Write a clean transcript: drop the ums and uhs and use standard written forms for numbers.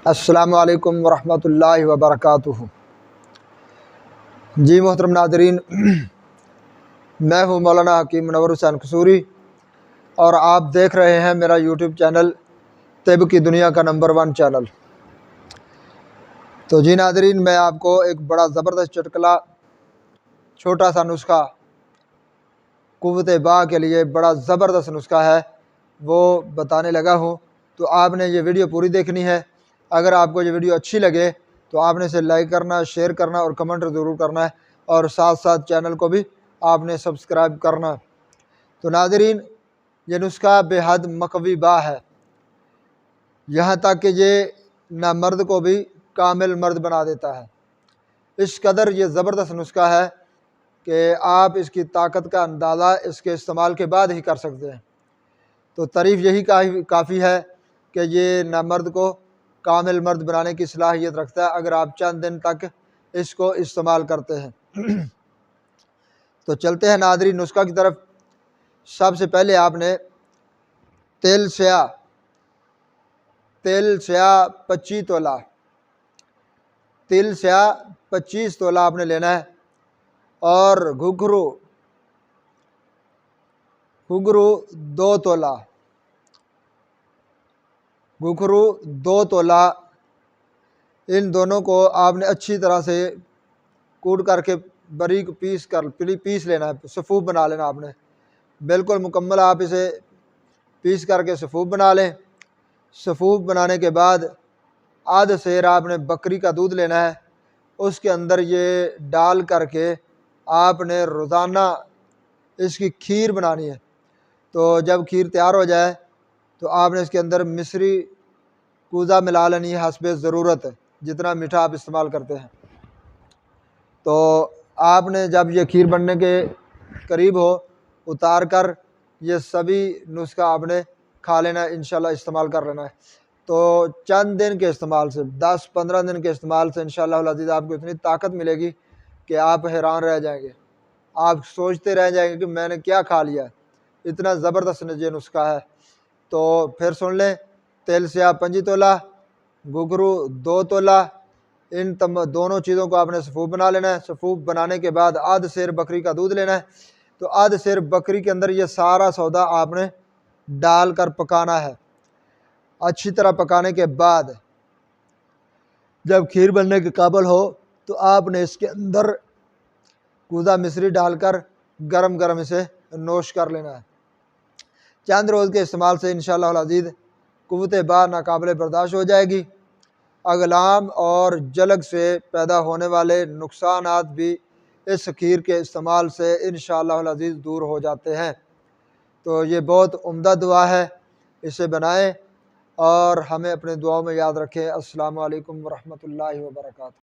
अस्सलामु अलैकुम वरहमतुल्लाहि वबरकातुहू। जी मोहतरम नादरीन, मैं हूँ मौलाना हकीम मुनव्वर हुसैन कसूरी और आप देख रहे हैं मेरा यूट्यूब चैनल तिब की दुनिया का नंबर 1 चैनल। तो जी नादरीन, मैं आपको एक बड़ा ज़बरदस्त चुटकुला, छोटा सा नुस्खा, कुव्वत बा के लिए बड़ा ज़बरदस्त नुस्खा है, वो बताने लगा हूँ। तो आपने ये वीडियो पूरी देखनी है। अगर आपको ये वीडियो अच्छी लगे तो आपने इसे लाइक करना, शेयर करना और कमेंट ज़रूर करना है, और साथ साथ चैनल को भी आपने सब्सक्राइब करना। तो नाज़रीन, ये नुस्खा बेहद मकवी बा है, यहाँ तक कि ये ना मर्द को भी कामिल मर्द बना देता है। इस कदर ये ज़बरदस्त नुस्खा है कि आप इसकी ताकत का अंदाज़ा इसके इस्तेमाल के बाद ही कर सकते हैं। तो तारीफ़ यही काफ़ी है कि ये ना मर्द को कामिल मर्द बनाने की सलाहियत रखता है, अगर आप चंद दिन तक इसको इस्तेमाल करते हैं। तो चलते हैं नादरी नुस्खा की तरफ। सबसे पहले आपने तेल स्या 25 तोला, तिल स्या 25 तोला आपने लेना है, और घुघरू 2 तोला, घुघरू 2 तोला। इन दोनों को आपने अच्छी तरह से कूट करके बारीक पीस लेना है, सफ़ूफ बना लेना आपने, बिल्कुल मुकम्मल आप इसे पीस करके सफ़ूफ बना लें। सफ़ूफ बनाने के बाद आध सेर आपने बकरी का दूध लेना है, उसके अंदर ये डाल करके आपने रोज़ाना इसकी खीर बनानी है। तो जब खीर तैयार हो जाए तो आपने इसके अंदर मिश्री कूज़ा मिला लेनी है हस्बे ज़रूरत, जितना मीठा आप इस्तेमाल करते हैं। तो आपने जब ये खीर बनने के करीब हो, उतार कर ये सभी नुस्खा आपने खा लेना है, इंशाल्लाह इस्तेमाल कर लेना है। तो चंद दिन के इस्तेमाल से, 10-15 दिन के इस्तेमाल से इंशाल्लाह अज़ीज़ आपको इतनी ताकत मिलेगी कि आप हैरान रह जाएंगे। आप सोचते रह जाएंगे कि मैंने क्या खा लिया, इतना ज़बरदस्त ये नुस्खा है। तो फिर सुन लें, तेल स्या 25 तोला, घुघरू 2 तोला, इन दोनों चीज़ों को आपने सफ़ूफ बना लेना है। सफ़ूफ बनाने के बाद आध सेर बकरी का दूध लेना है। तो आध सेर बकरी के अंदर ये सारा सौदा आपने डाल कर पकाना है। अच्छी तरह पकाने के बाद जब खीर बनने के काबिल हो तो आपने इसके अंदर कूज़ा मिश्री डालकर गरम गरम इसे नोश कर लेना है। चंद रोज़ के इस्तेमाल से इंशाअल्लाह अज़ीज़ कुव्वत बा नाकाबिले बर्दाश्त हो जाएगी। अगलाम और जलग से पैदा होने वाले नुकसानात भी इस खीर के इस्तेमाल से इंशाअल्लाह अज़ीज़ दूर हो जाते हैं। तो ये बहुत उम्दा दुआ है, इसे बनाएं और हमें अपने दुआओं में याद रखें। अस्सलामु अलैकुम वरहमतुल्लाहि वबरकातुहू।